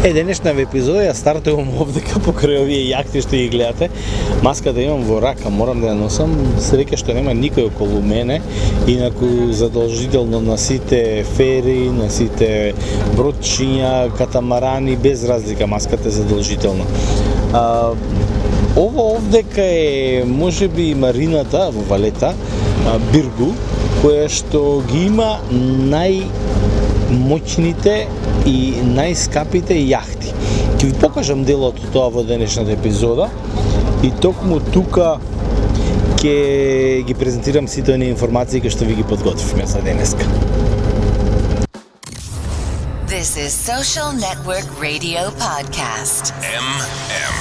Денешна епизода ја стартувам овдека покрај овие јахти што ги гледате. Маската имам во рака, морам да ја носам. Среќа што нема никој околу мене, инаку задолжително на сите фери, на сите бродчиња, катамарани, без разлика маската е задолжителна. Ово овдека е можеби марината во Валета, Биргу, која што ги има најмоćните и најскапите јахти. Ќе ви покажам дел од тоа во денешната епизода и токму тука ќе ги презентирам сите оние информации кои што ви ги подготвивме за денеска. This is Social Network Radio Podcast. MM,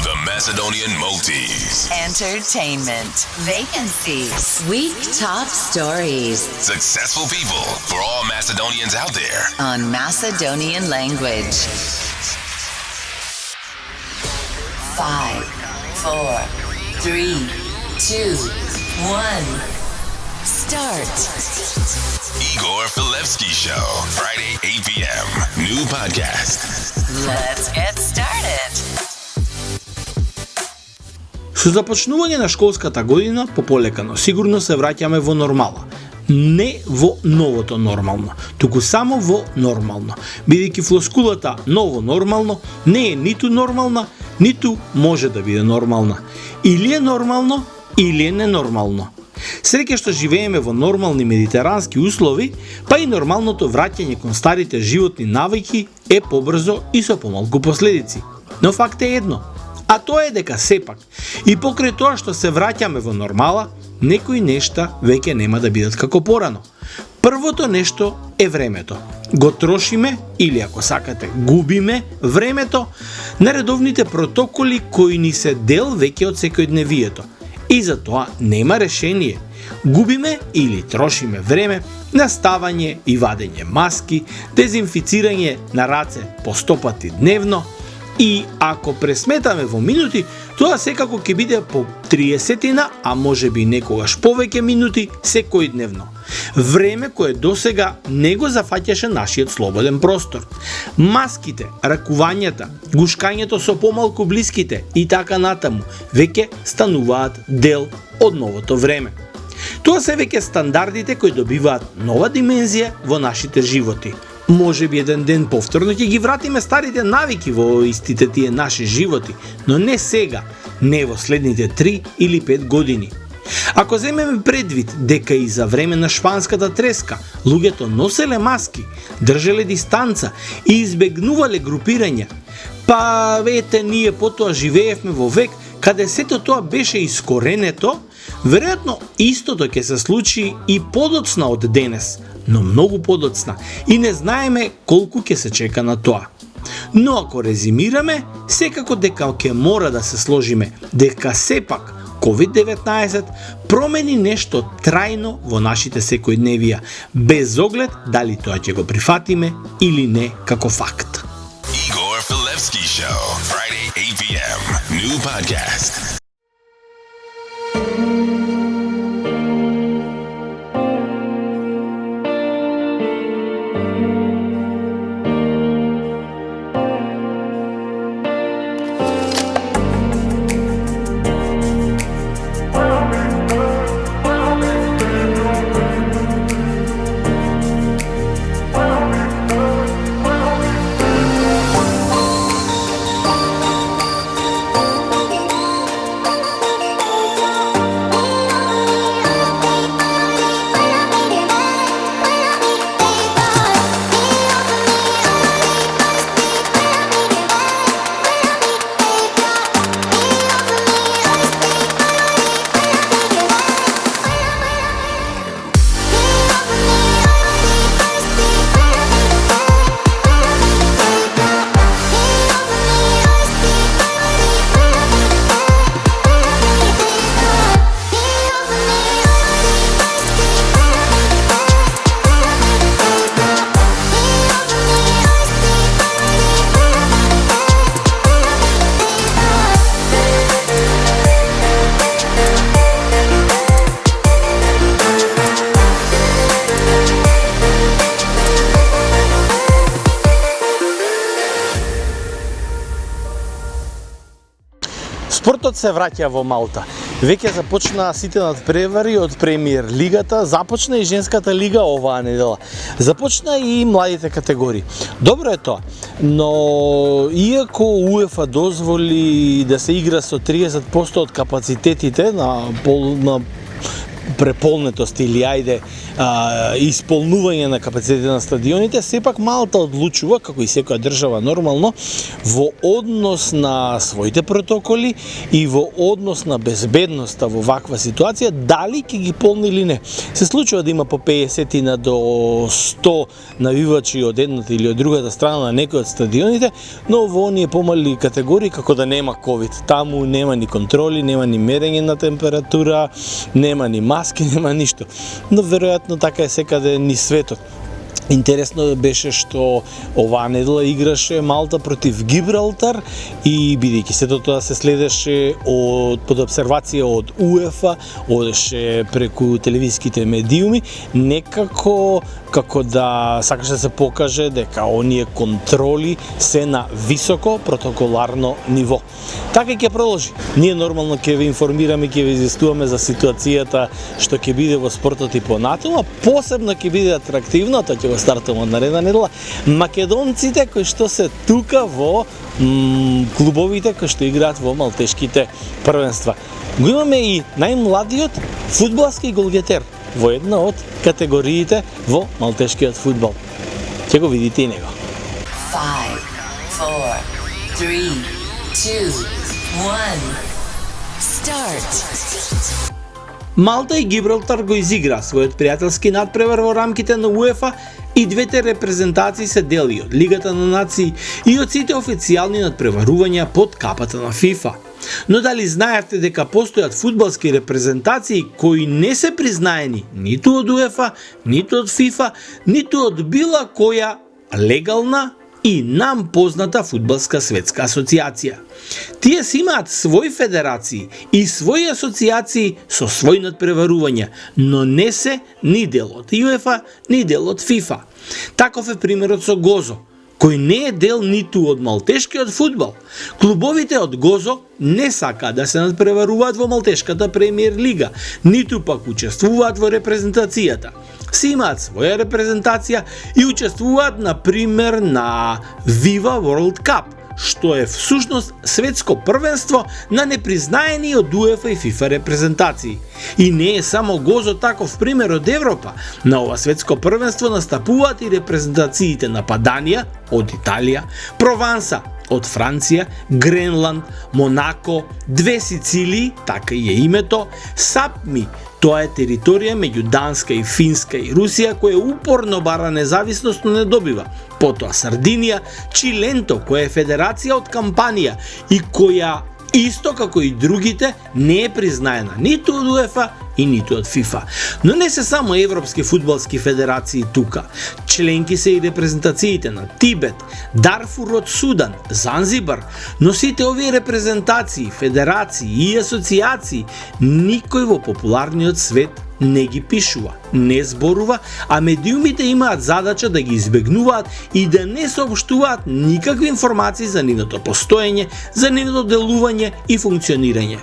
the Macedonian Maltese. Entertainment. Vacancies. Week top stories. Successful people for all Macedonians out there. On Macedonian language. 5, 4, 3, 2, 1. Start. Igor Filevsky Show, Friday 8 p.m. New podcast. Let's get started. Со започнување на школската година, пополека, но сигурно се враќаме во нормала. Не во новото нормално, туку само во нормално. Бидејќи флоскулата ново нормално не е ниту нормална, ниту може да биде нормална. Или е нормално, или е ненормално. Среќа што живееме во нормални медитерански услови, па и нормалното враќање кон старите животни навики е побрзо и со помалку последици. Но факт е едно, а тоа е дека сепак и покрај тоа што се враќаме во нормала, некои нешта веќе нема да бидат како порано. Првото нешто е времето. Го трошиме, или ако сакате, губиме времето на редовните протоколи кои ни се дел веќе од секојдневието. И за тоа нема решение. Губиме или трошиме време на ставање и вадење маски, дезинфицирање на раце по 100 пати дневно и ако пресметаме во минути, тоа секако ќе биде по 30-тина, а можеби некогаш повеќе минути секојдневно. Време кое досега не го зафаќаше нашиот слободен простор. Маските, ракувањата, гушкањето со помалку блиските и така натаму веќе стануваат дел од новото време. Тоа се веќе стандардите кои добиваат нова димензија во нашите животи. Можеби еден ден повторно ќе ги вратиме старите навики во истите тие наши животи, но не сега, не во следните 3 или 5 години. Ако земеме предвид дека и за време на шпанската треска луѓето носеле маски, држеле дистанца и избегнувале групирања, па ете ние потоа живеевме во век каде сето тоа беше искоренето, веројатно истото ќе се случи и подоцна од денес, но многу подоцна и не знаеме колку ќе се чека на тоа. Но ако резимираме, секако дека ќе мора да се сложиме дека сепак COVID-19 промени нешто трајно во нашите секојдневија, без оглед дали тоа ќе го прифатиме или не како факт. Igor Filevsky Show, Friday 8 p.m. New podcast. Спортот се враќа во Малта. Веќе започнаа сите надпревари од премиер лигата, започна и женската лига оваа недела. Започна и младите категории. Добро е тоа, но иако УЕФА дозволи да се игра со 30% од капацитетите на преполнетост или исполнување на капацитетите на стадионите, сепак Малта одлучува, како и секоја држава нормално, во однос на своите протоколи и во однос на безбедноста во ваква ситуација, дали ќе ги полни или не. Се случува да има по 50 до 100 навивачи од едната или од другата страна на некој од стадионите, но во оние помали категории како да нема ковид. Таму нема ни контроли, нема ни мерење на температура, нема ни маски, нема ништо. Но веројатно така е секаде ни светот. Интересно беше што оваа недела играше Малта против Гибралтар и бидејќи сето тоа се следеше под обсервација од УЕФА, одеше преку телевизиските медиуми, некако како да сакаше да се покаже дека оние контроли се на високо протоколарно ниво. Така ќе продолжи. Ние нормално ќе ве информираме, ќе ве известуваме за ситуацијата што ќе биде во спортот и понатаму, а посебно ќе биде атрактивно, тоа ќе го стартуваме од наредна недела, македонците кои што се тука во клубовите кои што играат во малтешките првенства. Го имаме и најмладиот фудбалски голгетер во една од категориите во малтешкиот фудбал. Ќе го видите и него. 5, 4, 3, 2, 1. Start. Малта и Гибралтар го изигра својот пријателски надпревар во рамките на УЕФА и двете репрезентации се дели од Лигата на нации и од сите официјални надпреварувања под капата на ФИФА. Но дали знаете дека постојат фудбалски репрезентации кои не се признаени ниту од УЕФА, ниту од ФИФА, ниту од била која легална и нам позната фудбалска светска асоциација. Тие си имаат своји федерации и своји асоциации со своји надпреварувања, но не се ни дел од УЕФА, ни дел од ФИФА. Таков е примерот со Гозо, кој не е дел ниту од малтешкиот фудбал. Клубовите од Гозо не сакаат да се надпреваруваат во малтешката премиер лига, ниту пак учествуваат во репрезентацијата. Си имаат своја репрезентација и учествуваат, например, на Viva World Cup, што е всушност светско првенство на непризнаени од УЕФА и ФИФА репрезентации. И не е само Гозо таков пример од Европа. На ова светско првенство настапуваат и репрезентациите на Паданија од Италија, Прованса од Франција, Гренланд, Монако, две Сицилии, така и е името, Сапми, тоа е територија меѓу Данска и Финска и Русија која упорно бара независност, но не добива. Потоа Сардинија, Чиленто, која е федерација од Кампанија и која исто како и другите не е признаена ниту од УЕФА и ниту од ФИФА. Но не се само европски фудбалски федерации тука. Членки се и репрезентациите на Тибет, Дарфур од Судан, Занзибар, но сите овие репрезентации, федерации и асоциации никој во популарниот свет не ги пишува, не зборува, а медиумите имаат задача да ги избегнуваат и да не соопштуваат никакви информации за нивното постоење, за нивното делување и функционирање.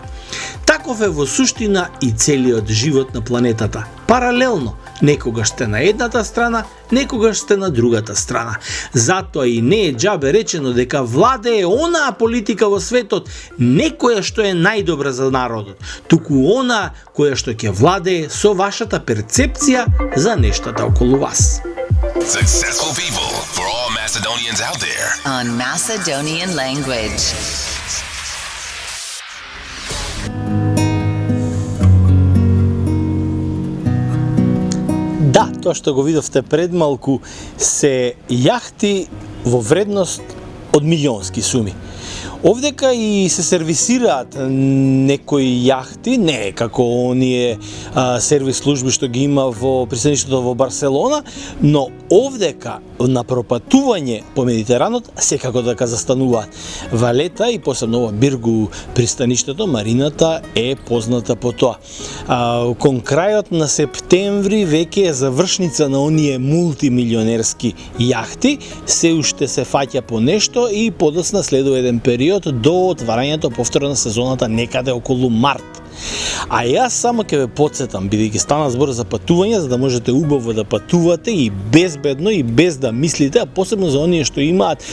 Таков е во суштина и целиот живот на планетата. Паралелно, некогаш сте на едната страна, некогаш сте на другата страна. Затоа и не е џабе речено дека владее онаа политика во светот, не која што е најдобра за народот, туку онаа која што ќе владее со вашата перцепција за нештата околу вас. Successful people for all Macedonians out there. On Macedonian language. Да, тоа што го видовте пред малку се јахти во вредност од милионски суми. Овдека и се сервисираат некои јахти, не како оние сервис служби што ги има во пристаништето во Барселона, но овдека на пропатување по Медитеранот секако дека застануваат. Валета и посебно ова Биргу пристаништето, марината е позната по тоа. Кон крајот на септември веќе е завршница на оние мултимилионерски јахти, се уште се фаќа по нешто место и подоцна следува еден период до отварањето повторно на сезоната некаде околу март. А јас само ќе ве потсетам, бидејќи стана збор за патување, за да можете убаво да патувате и безбедно и без да мислите, а посебно за оние што имаат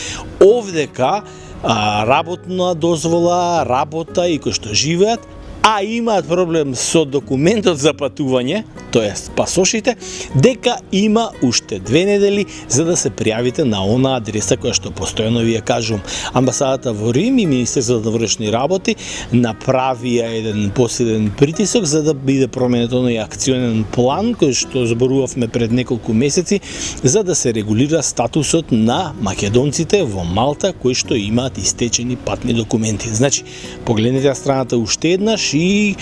овдека работна дозвола, работа и кои што живеат, а имаат проблем со документот за патување, тоест пасошите, дека има уште 2 недели за да се пријавите на она адреса која што постојано ви ја кажувам. Амбасадата во Рим и Министерството за внешни работи направија еден посилен притисок за да биде променет оној акционен план кој што зборувавме пред неколку месеци за да се регулира статусот на македонците во Малта кои што имаат истечени патни документи. Значи, погледнете ја страната уште еднаш и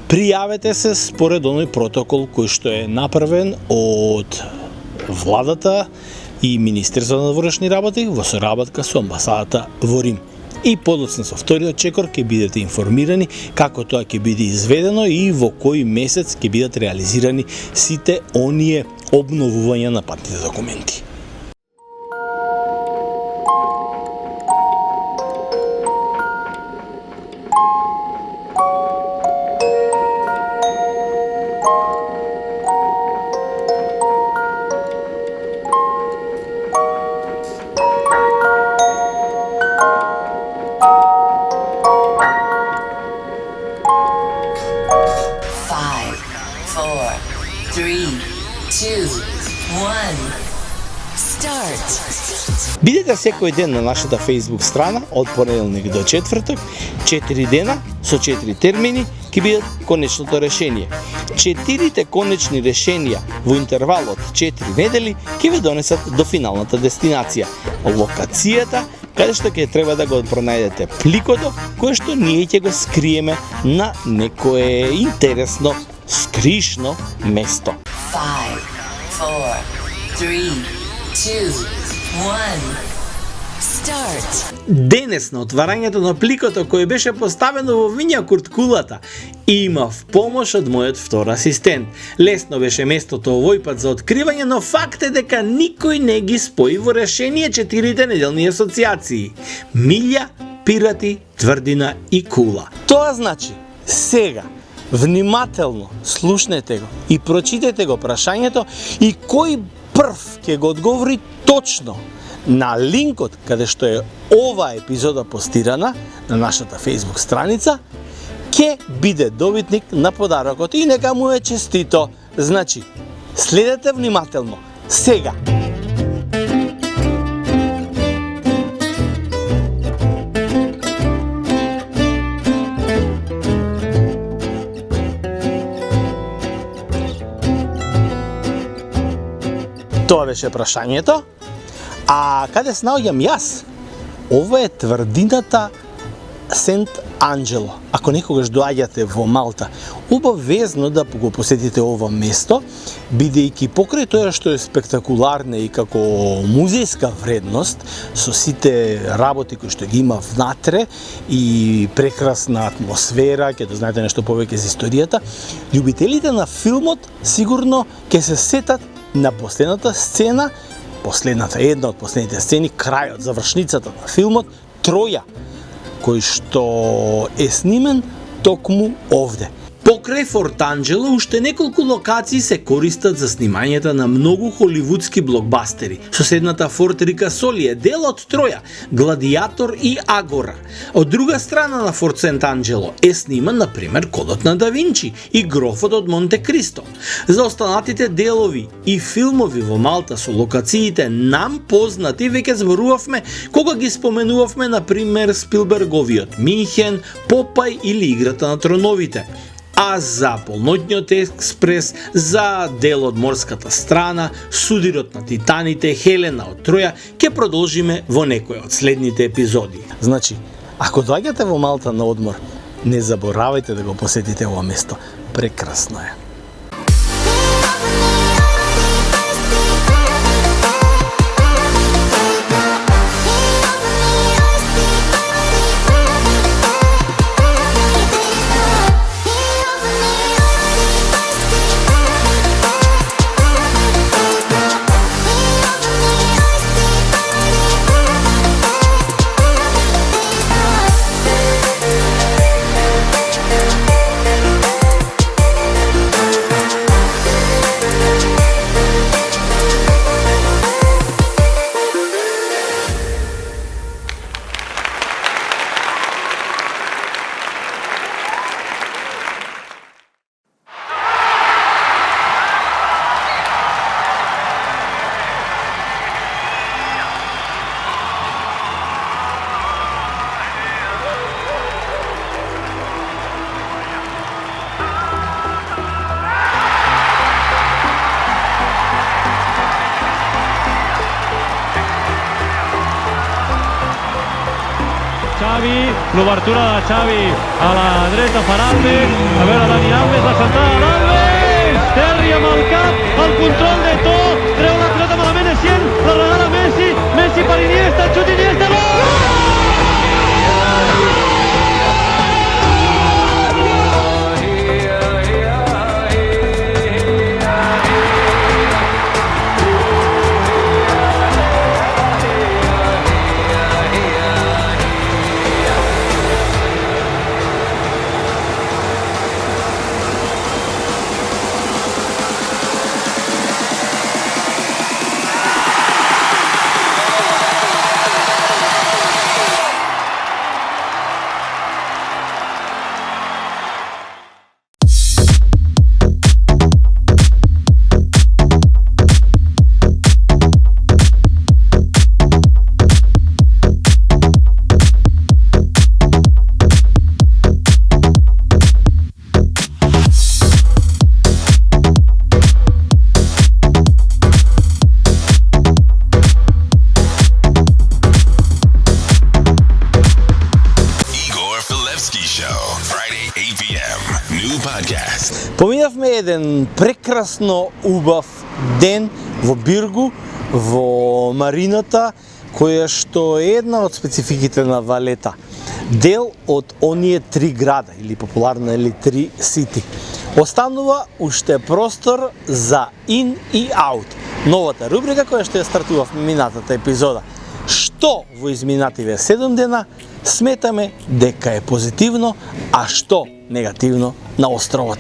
пријавете се според оној протокол кој што е направен од владата и Министерството на внешни работи во соработка со амбасадата во Рим. И подоцна со вториот чекор ќе бидете информирани како тоа ќе биде изведено и во кој месец ќе бидат реализирани сите оние обновувања на патните документи. Бидете секој ден на нашата Facebook страна од понеделник до четврток, 4 дена со 4 термини ќе бидат конечното решение. 4 конечни решенија во интервалот 4 недели ќе ве донесат до финалната дестинација, локацијата каде што ќе треба да го пронајдете пликото кое што ние ќе го скриеме на некое интересно скришно место. 5, 4, 3, 2, 1. Start. Денес на отварањето на пликото кој беше поставено во винјакурт кулата, имав помош од мојот втор асистент. Лесно беше местото овој пат за откривање, но факт е дека никој не ги спои во решение 4 неделни асоциации: милја, пирати, тврдина и кула. Тоа значи, сега внимателно слушнете го и прочитете го прашањето и кој прв ќе го одговори точно на линкот каде што е оваа епизода постирана на нашата Facebook страница, ќе биде добитник на подарокот и нека му е честито. Значи, следете внимателно. Сега. Тоа беше прашањето. А каде се наоѓам јас? Ова е тврдината Сент Анджело. Ако некогаш доаѓате во Малта, обавезно да го посетите ова место, бидејќи покрај тоа што е спектакуларна и како музејска вредност, со сите работи кои што ги има внатре и прекрасна атмосфера, ќе дознаете нешто повеќе за историјата, љубителите на филмот сигурно ќе се сетат на последната сцена, една од последните сцени, крајот, завршницата на филмот Троја, кој што е снимен токму овде. Покрај Форт Анджело уште неколку локации се користат за снимањата на многу холивудски блокбастери. Соседната Форт Рикасоли е дел од Троја, Гладиатор и Агора. Од друга страна на Форт Сент Анджело е сниман, например, Кодот на Да Винчи и Грофот од Монте Кристо. За останатите делови и филмови во Малта со локациите нам познати веќе зборувавме кога ги споменувавме, например, Спилберговиот Минхен, Попај или Играта на троновите. А за Полноќниот експрес, за дел од Морската страна, Судирот на титаните, Хелена од Троја, ќе продолжиме во некој од следните епизоди. Значи, ако доаѓате во Малта на одмор, не заборавајте да го посетите ова место. Прекрасно е. Xavi, l'obertura de Xavi a la dreta per Alves, a veure Dani Alves, la centrada d'Alves, Terri amb el cap, el control de Eto'o, treu la pilota malament Essien, la regala Messi, Messi per Iniesta, el xut Iniesta, gol! Поминавме еден прекрасно убав ден во Биргу, во марината, која што е една од спецификите на Валета. Дел од оние три града, или популарно или три сити. Останува уште простор за in и out. Новата рубрика која што ја стартува в минатата епизода. Што во изминативе 7 дена сметаме дека е позитивно, а што негативно на островот.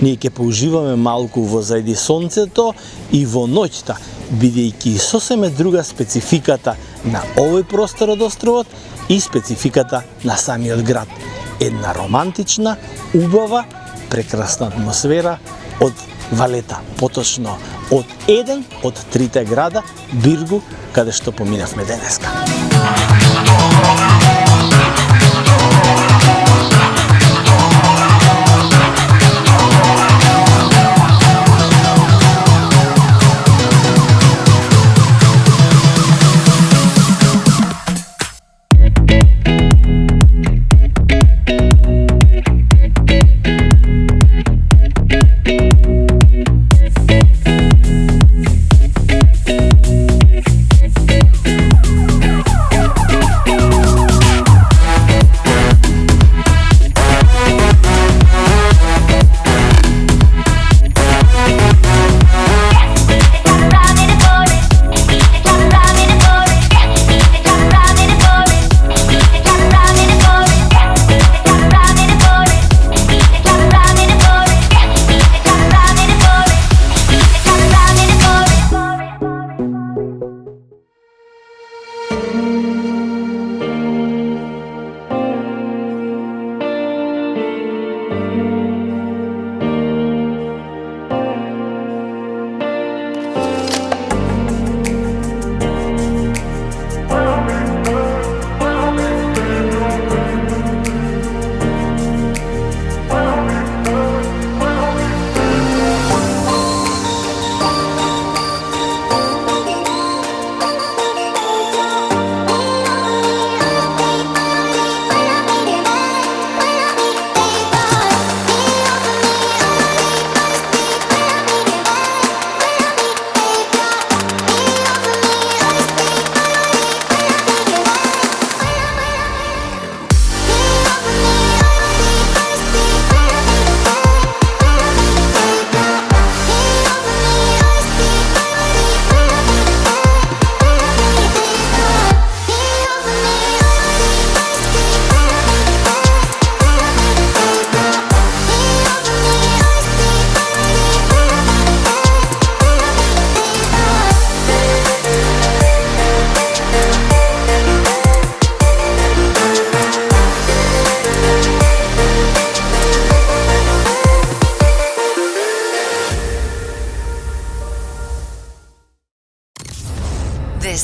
Ние ќе поуживаме малку во зајди сонцето и во ноќта, бидејќи сосеме друга спецификата на овој простор од островот и спецификата на самиот град. Една романтична, убава, прекрасна атмосфера од Валета, поточно од еден од трите града, Биргу, каде што поминавме денеска.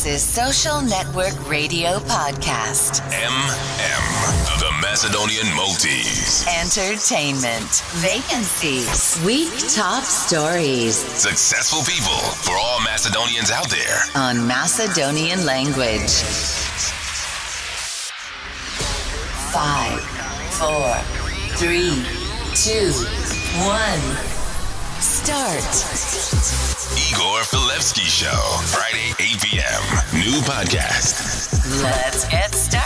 This is Social Network Radio Podcast. The Macedonian Maltese. Entertainment. Vacancies. Week top stories. Successful people for all Macedonians out there. On Macedonian language. 5, 4, 3, 2, 1. Start. Igor Filevsky Show, Friday, 8 p.m. New podcast. Let's get started.